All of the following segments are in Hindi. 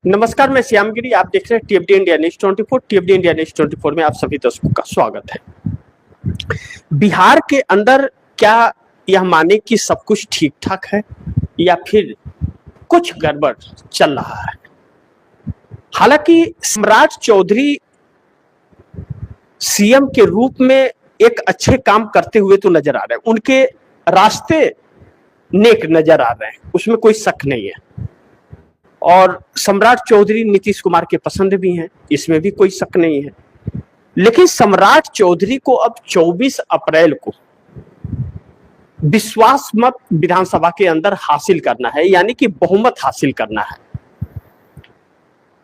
नमस्कार, मैं श्यामगिरी। आप देख रहे हैं टीएफडी इंडिया न्यूज 24। टीएफडी इंडिया न्यूज 24 में आप सभी दर्शकों का स्वागत है। बिहार के अंदर क्या यह माने कि सब कुछ ठीक ठाक है या फिर कुछ गड़बड़ चल रहा है। हालांकि सम्राट चौधरी सीएम के रूप में एक अच्छे काम करते हुए तो नजर आ रहे हैं, उनके रास्ते नेक नजर आ रहे हैं, उसमें कोई शक नहीं है। और सम्राट चौधरी नीतीश कुमार के पसंद भी हैं, इसमें भी कोई शक नहीं है। लेकिन सम्राट चौधरी को अब 24 अप्रैल को विश्वास मत विधानसभा के अंदर हासिल करना है, यानी कि बहुमत हासिल करना है।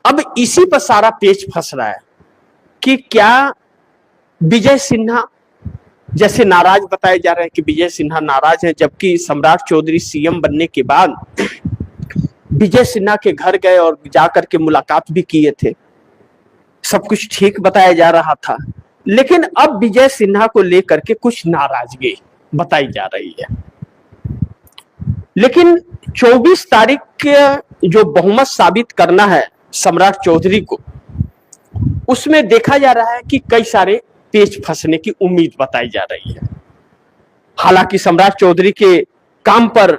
अब इसी पर सारा पेच फंस रहा है कि क्या विजय सिन्हा जैसे नाराज बताए जा रहे हैं कि विजय सिन्हा नाराज है, जबकि सम्राट चौधरी सीएम बनने के बाद विजय सिन्हा के घर गए और जाकर के मुलाकात भी किए थे, सब कुछ ठीक बताया जा रहा था। लेकिन अब विजय सिन्हा को लेकर के कुछ नाराजगी बताई जा रही है। लेकिन 24 तारीख के जो बहुमत साबित करना है सम्राट चौधरी को, उसमें देखा जा रहा है कि कई सारे पेच फंसने की उम्मीद बताई जा रही है। हालांकि सम्राट चौधरी के काम पर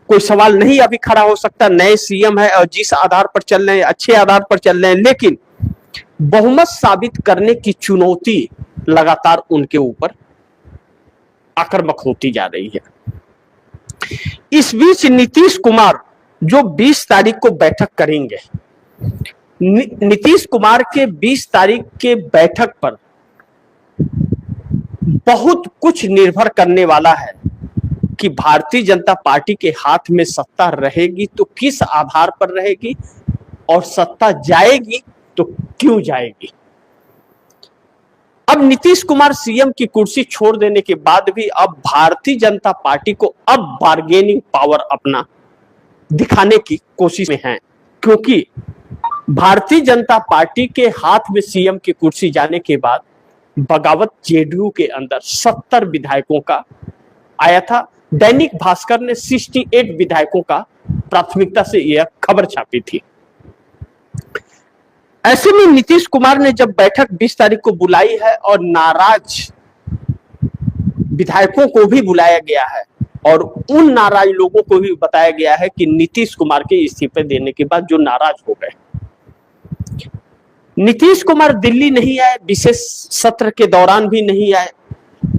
कोई सवाल नहीं अभी खड़ा हो सकता, नए सीएम है और जिस आधार पर चल रहे हैं अच्छे आधार पर चल रहे हैं, लेकिन बहुमत साबित करने की चुनौती लगातार उनके ऊपर आक्रामक होती जा रही है। इस बीच नीतीश कुमार जो 20 तारीख को बैठक करेंगे, नीतीश कुमार के 20 तारीख के बैठक पर बहुत कुछ निर्भर करने वाला है कि भारतीय जनता पार्टी के हाथ में सत्ता रहेगी तो किस आधार पर रहेगी, और सत्ता जाएगी तो क्यों जाएगी। अब नीतीश कुमार सीएम की कुर्सी छोड़ देने के बाद भी अब भारतीय जनता पार्टी को अब बार्गेनिंग पावर अपना दिखाने की कोशिश में है, क्योंकि भारतीय जनता पार्टी के हाथ में सीएम की कुर्सी जाने के बाद बगावत जेडीयू के अंदर 70 विधायकों का आया था। दैनिक भास्कर ने 68 विधायकों का प्राथमिकता से यह खबर छापी थी। ऐसे में नीतीश कुमार ने जब बैठक 20 तारीख को बुलाई है और नाराज विधायकों को भी बुलाया गया है और उन नाराज लोगों को भी बताया गया है कि नीतीश कुमार के इस्तीफे देने के बाद जो नाराज हो गए, नीतीश कुमार दिल्ली नहीं आए, विशेष सत्र के दौरान भी नहीं आए,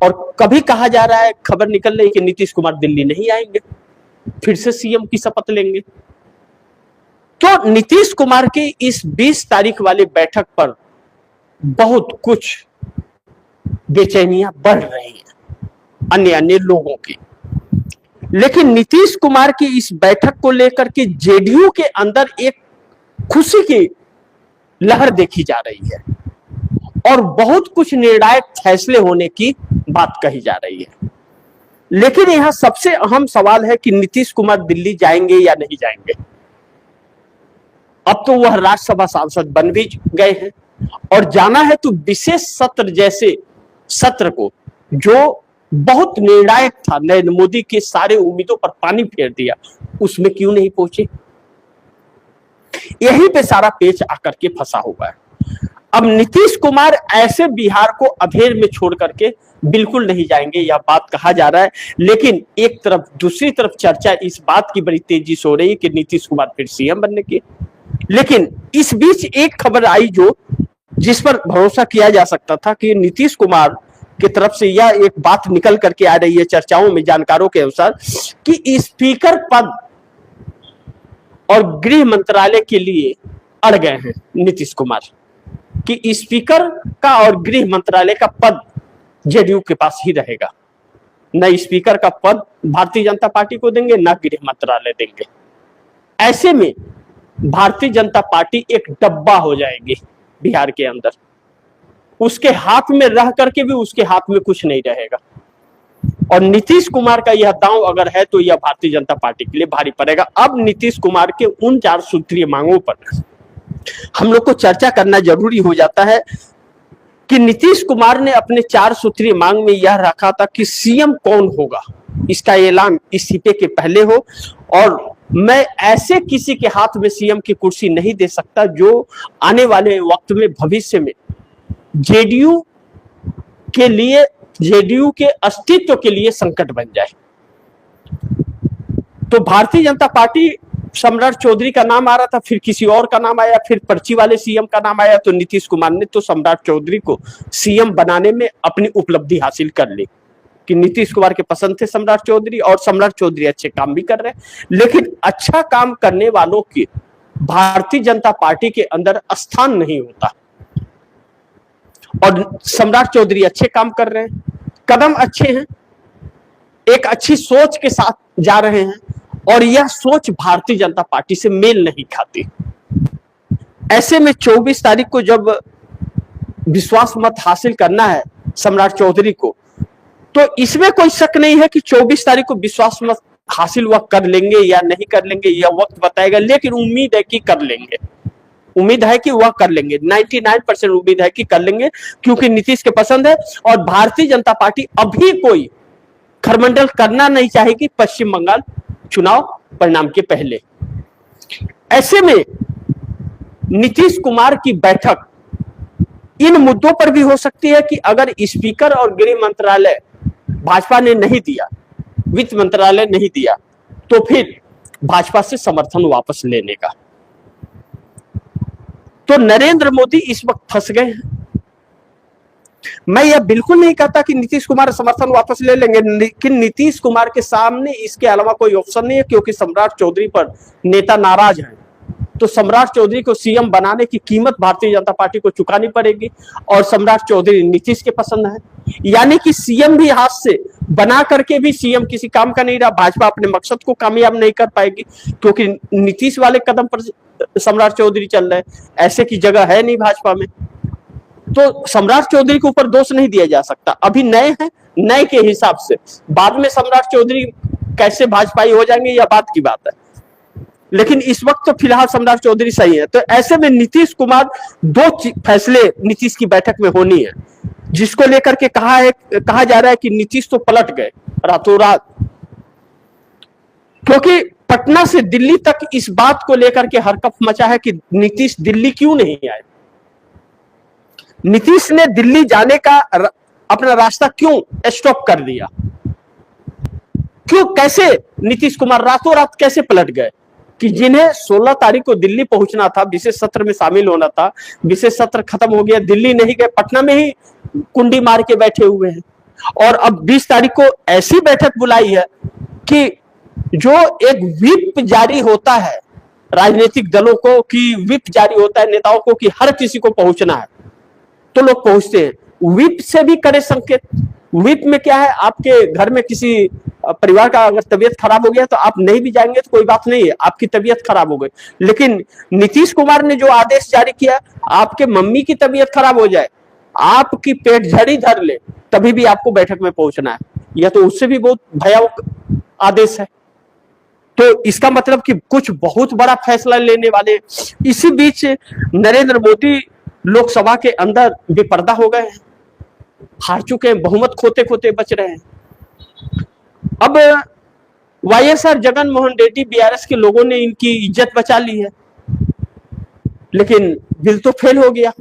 और कभी कहा जा रहा है, खबर निकल रही है कि नीतीश कुमार दिल्ली नहीं आएंगे, फिर से सीएम की शपथ लेंगे। तो नीतीश कुमार की इस 20 तारीख वाली बैठक पर बहुत कुछ बेचैनियां बढ़ रही हैं अन्य अन्य लोगों की। लेकिन नीतीश कुमार की इस बैठक को लेकर के जेडीयू के अंदर एक खुशी की लहर देखी जा रही है और बहुत कुछ निर्णायक फैसले होने की बात कही जा रही है। लेकिन यहां सबसे अहम सवाल है कि नीतीश कुमार दिल्ली जाएंगे या नहीं जाएंगे। अब तो वह राज्यसभा सांसद बन भी गए हैं और जाना है तो विशेष सत्र जैसे सत्र को, जो बहुत निर्णायक था, नरेंद्र मोदी के सारे उम्मीदों पर पानी फेर दिया, उसमें क्यों नहीं पहुंचे। यहीं पे सारा पेच आकर के फंसा हुआ है। अब नीतीश कुमार ऐसे बिहार को अधेर में छोड़ करके बिल्कुल नहीं जाएंगे, यह बात कहा जा रहा है। लेकिन एक तरफ दूसरी तरफ चर्चा इस बात की बड़ी तेजी से हो रही है कि नीतीश कुमार फिर सीएम बनने की। लेकिन इस बीच एक खबर आई जो जिस पर भरोसा किया जा सकता था कि नीतीश कुमार की तरफ से यह एक बात निकल करके आ रही है चर्चाओं में, जानकारों के अनुसार, कि स्पीकर पद और गृह मंत्रालय के लिए अड़ गए हैं नीतीश कुमार, कि स्पीकर का और गृह मंत्रालय का पद जेडीयू के पास ही रहेगा। न स्पीकर का पद भारतीय जनता पार्टी को देंगे, न गृह मंत्रालय देंगे। ऐसे में भारतीय जनता पार्टी एक डब्बा हो जाएगी बिहार के अंदर, उसके हाथ में रह करके भी उसके हाथ में कुछ नहीं रहेगा। और नीतीश कुमार का यह दांव अगर है तो यह भारतीय जनता पार्टी के लिए भारी पड़ेगा। अब नीतीश कुमार के उन 4 सूत्रीय मांगों पर हम लोग को चर्चा करना जरूरी हो जाता है कि नीतीश कुमार ने अपने 4 सूत्रीय मांग में यह रखा था कि सीएम कौन होगा इसका ऐलान इस्तीफे के पहले हो, और मैं ऐसे किसी के हाथ में सीएम की कुर्सी नहीं दे सकता जो आने वाले वक्त में भविष्य में जेडीयू के लिए, जेडीयू के अस्तित्व के लिए संकट बन जाए। तो भारतीय जनता पार्टी, सम्राट चौधरी का नाम आ रहा था, फिर किसी और का नाम आया, फिर पर्ची वाले सीएम का नाम आया, तो नीतीश कुमार ने तो सम्राट चौधरी को सीएम बनाने में अपनी उपलब्धि हासिल कर ली कि नीतीश कुमार के पसंद थे सम्राट चौधरी, और सम्राट चौधरी अच्छे काम भी कर रहे हैं। लेकिन अच्छा काम करने वालों की भारतीय जनता पार्टी के अंदर स्थान नहीं होता, और सम्राट चौधरी अच्छे काम कर रहे हैं, कदम अच्छे हैं, एक अच्छी सोच के साथ जा रहे हैं, और यह सोच भारतीय जनता पार्टी से मेल नहीं खाती। ऐसे में 24 तारीख को जब विश्वास मत हासिल करना है सम्राट चौधरी को, तो इसमें कोई शक नहीं है कि 24 तारीख को विश्वास मत हासिल वह कर लेंगे या नहीं कर लेंगे, यह वक्त बताएगा। लेकिन उम्मीद है कि कर लेंगे, उम्मीद है कि वह कर लेंगे, 99% उम्मीद है कि कर लेंगे, क्योंकि नीतीश के पसंद है। और भारतीय जनता पार्टी अभी कोई खरमंडल करना नहीं चाहेगी पश्चिम बंगाल चुनाव परिणाम के पहले। ऐसे में नीतीश कुमार की बैठक इन मुद्दों पर भी हो सकती है कि अगर स्पीकर और गृह मंत्रालय भाजपा ने नहीं दिया, वित्त मंत्रालय नहीं दिया, तो फिर भाजपा से समर्थन वापस लेने का। तो नरेंद्र मोदी इस वक्त फंस गए हैं। मैं यह बिल्कुल नहीं कहता कि नीतीश कुमार समर्थन वापस ले लेंगे, लेकिन नीतीश कुमार के सामने इसके अलावा कोई ऑप्शन नहीं है, क्योंकि सम्राट चौधरी पर नेता नाराज हैं। तो सम्राट चौधरी को सीएम बनाने की कीमत भारतीय जनता पार्टी को चुकानी पड़ेगी, और सम्राट चौधरी नीतीश के पसंद है। यानी कि सीएम भी हाथ से बना करके भी सीएम किसी काम का नहीं रहा, भाजपा अपने मकसद को कामयाब नहीं कर पाएगी, क्योंकि नीतीश वाले कदम पर सम्राट चौधरी चल रहे हैं, ऐसे की जगह है नहीं भाजपा में। तो सम्राट चौधरी के ऊपर दोष नहीं दिया जा सकता, अभी नए हैं, नए के हिसाब से। बाद में सम्राट चौधरी कैसे भाजपाई हो जाएंगे यह बात की बात है, लेकिन इस वक्त तो फिलहाल सम्राट चौधरी सही है। तो ऐसे में नीतीश कुमार, दो फैसले नीतीश की बैठक में होनी है, जिसको लेकर के कहा जा रहा है कि नीतीश तो पलट गए रातों रात, क्योंकि पटना से दिल्ली तक इस बात को लेकर के हरकंप मचा है कि नीतीश दिल्ली क्यों नहीं आए, नीतीश ने दिल्ली जाने का अपना रास्ता क्यों स्टॉप कर दिया, क्यों, कैसे नीतीश कुमार रातों रात कैसे पलट गए, कि जिन्हें 16 तारीख को दिल्ली पहुंचना था, विशेष सत्र में शामिल होना था, विशेष सत्र खत्म हो गया, दिल्ली नहीं गए, पटना में ही कुंडी मार के बैठे हुए हैं। और अब 20 तारीख को ऐसी बैठक बुलाई है कि जो एक व्हिप जारी होता है राजनीतिक दलों को, कि व्हिप जारी होता है नेताओं को कि हर किसी को पहुंचना है, तो लोग पहुंचते हैं। व्हिप से भी करे संकेत। व्हिप में क्या है, आपके घर में किसी परिवार का अगर तबीयत खराब हो गया तो आप नहीं भी जाएंगे तो कोई बात नहीं है, आपकी तबीयत खराब हो गई। लेकिन नीतीश कुमार ने जो आदेश जारी किया, आपके मम्मी की तबीयत खराब हो जाए, आपकी पेट झड़ी धर ले, तभी भी आपको बैठक में पहुंचना है, यह तो उससे भी बहुत भयावह आदेश है। तो इसका मतलब कि कुछ बहुत बड़ा फैसला लेने वाले। इसी बीच नरेंद्र मोदी लोकसभा के अंदर बेपर्दा हो गए हैं, हार चुके हैं, बहुमत खोते खोते बच रहे हैं। अब वाईएसआर जगन मोहन रेड्डी बीआरएस के लोगों ने इनकी इज्जत बचा ली है, लेकिन बिल तो फेल हो गया।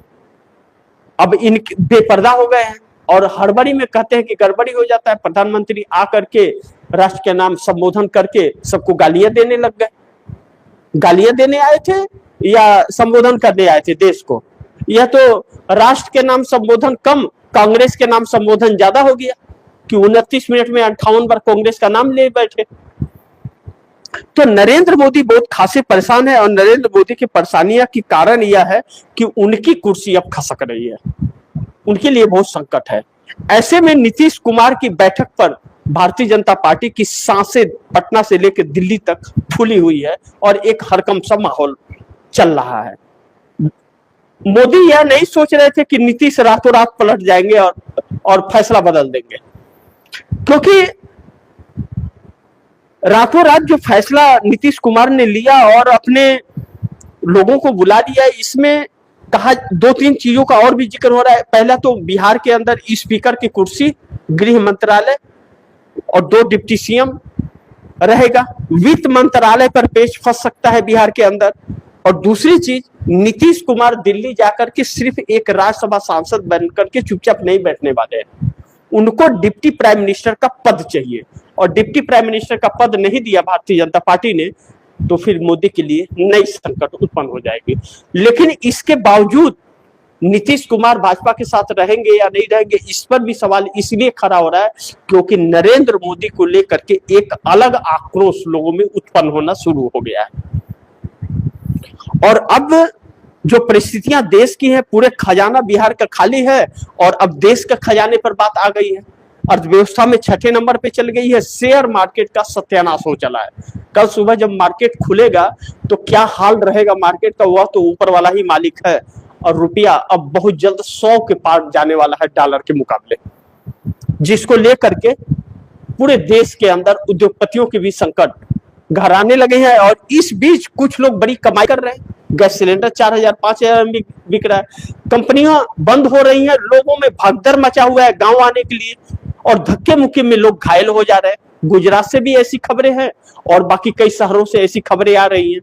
अब इन बेपर्दा हो गए हैं और हड़बड़ी में कहते हैं कि गड़बड़ी हो जाता है, प्रधानमंत्री आकर के राष्ट्र के नाम संबोधन करके सबको गालियां देने लग गए। गालियां देने आए थे या संबोधन करने आए थे देश को? यह तो राष्ट्र के नाम संबोधन कम, कांग्रेस के नाम संबोधन ज्यादा हो गया कि 29 मिनट में 58 बार कांग्रेस का नाम ले बैठे। तो नरेंद्र मोदी बहुत खासे परेशान है, और नरेंद्र मोदी की परेशानियां की कारण यह है कि उनकी कुर्सी अब खसक रही है, उनके लिए बहुत संकट है। ऐसे में नीतीश कुमार की बैठक पर भारतीय जनता पार्टी की सांसें पटना से लेकर दिल्ली तक फूली हुई है और एक हरकंप सा माहौल चल रहा है। मोदी यह नहीं सोच रहे थे कि नीतीश रातों रात पलट जाएंगे और फैसला बदल देंगे, क्योंकि रातों रात जो फैसला नीतीश कुमार ने लिया और अपने लोगों को बुला लिया, इसमें कहा 2-3 चीजों का और भी जिक्र हो रहा है। पहला तो बिहार के अंदर स्पीकर की कुर्सी, गृह मंत्रालय और 2 डिप्टी सीएम रहेगा, वित्त मंत्रालय पर पेच फंस सकता है बिहार के अंदर। और दूसरी चीज, नीतीश कुमार दिल्ली जाकर के सिर्फ एक राज्यसभा सांसद बनकर के चुपचाप नहीं बैठने वाले हैं, उनको डिप्टी प्राइम मिनिस्टर का पद चाहिए, और डिप्टी प्राइम मिनिस्टर का पद नहीं दिया भारतीय जनता पार्टी ने तो फिर मोदी के लिए नई संकट उत्पन्न हो जाएगी। लेकिन इसके बावजूद नीतीश कुमार भाजपा के साथ रहेंगे या नहीं रहेंगे, इस पर भी सवाल इसलिए खड़ा हो रहा है क्योंकि नरेंद्र मोदी को लेकर के एक अलग आक्रोश लोगों में उत्पन्न होना शुरू हो गया है। और अब जो परिस्थितियां देश की है, पूरे खजाना बिहार का खाली है और अब देश के खजाने पर बात आ गई है। अर्थव्यवस्था में छठे नंबर पे चल गई है, शेयर मार्केट का सत्यानाश हो चला है। कल सुबह जब मार्केट खुलेगा तो क्या हाल रहेगा मार्केट का, वह तो ऊपर वाला ही मालिक है। और रुपया अब बहुत जल्द 100 के पार जाने वाला है डॉलर के मुकाबले, जिसको लेकर के पूरे देश के अंदर उद्योगपतियों के भी संकट घर आने लगे हैं। और इस बीच कुछ लोग बड़ी कमाई कर रहे हैं, गैस सिलेंडर 4000 5000 में बिक रहा है, कंपनियां बंद हो रही हैं, लोगों में भगदड़ मचा हुआ है गांव आने के लिए, और धक्के मुक्के में लोग घायल हो जा रहे हैं। गुजरात से भी ऐसी खबरें हैं और बाकी कई शहरों से ऐसी खबरें आ रही हैं,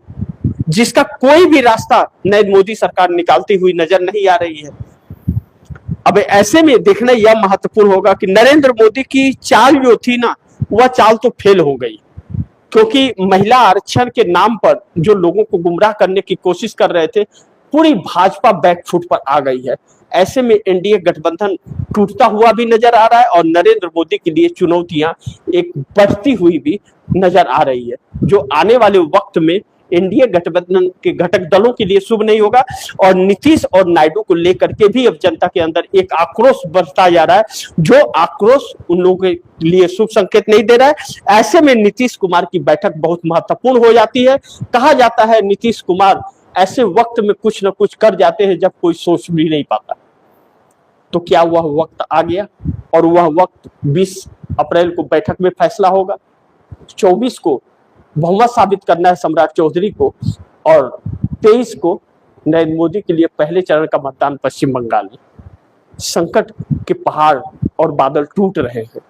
जिसका कोई भी रास्ता नई मोदी सरकार निकालती हुई नजर नहीं आ रही है। अब ऐसे में देखना यह महत्वपूर्ण होगा कि नरेंद्र मोदी की चाल जो थी ना, वह चाल तो फेल हो गई, क्योंकि महिला आरक्षण के नाम पर जो लोगों को गुमराह करने की कोशिश कर रहे थे, पूरी भाजपा बैकफुट पर आ गई है। ऐसे में एनडीए गठबंधन टूटता हुआ भी नजर आ रहा है और नरेंद्र मोदी के लिए चुनौतियां एक बढ़ती हुई भी नजर आ रही है, जो आने वाले वक्त में एनडीए गठबंधन के घटक दलों के लिए शुभ नहीं होगा। और नीतीश और नायडू को लेकर के भी अब जनता के अंदर एक आक्रोश बढ़ता जा रहा है, जो आक्रोश उन लोगों के लिए शुभ संकेत नहीं दे रहा है। ऐसे में नीतीश कुमार की बैठक बहुत महत्वपूर्ण हो जाती है। कहा जाता है नीतीश कुमार ऐसे वक्त में कुछ न कुछ कर जाते हैं जब कोई सोच भी नहीं पाता। तो क्या वह वक्त आ गया? और वह वक्त 20 अप्रैल को बैठक में फैसला होगा। 24 को बहुमत साबित करना है सम्राट चौधरी को, और 23 को नरेंद्र मोदी के लिए पहले चरण का मतदान पश्चिम बंगाल में। संकट के पहाड़ और बादल टूट रहे हैं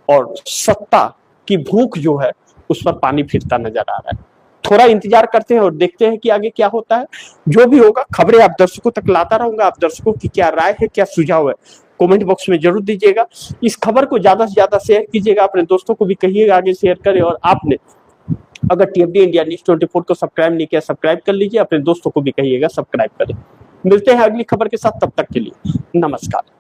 और सत्ता की भूख जो है उस पर पानी फिरता नजर आ रहा है। थोड़ा इंतजार करते हैं और देखते हैं कि आगे क्या होता है। जो भी होगा खबरें आप दर्शकों तक लाता रहूंगा। आप दर्शकों की क्या राय है, क्या सुझाव है, कमेंट बॉक्स में जरूर दीजिएगा। इस खबर को ज्यादा से ज्यादा शेयर कीजिएगा, अपने दोस्तों को भी कहिएगा आगे शेयर करें। और आपने अगर टीएफडी इंडिया न्यूज़ 24 को सब्सक्राइब नहीं किया, सब्सक्राइब कर लीजिए, अपने दोस्तों को भी कहिएगा सब्सक्राइब करें। मिलते हैं अगली खबर के साथ, तब तक के लिए नमस्कार।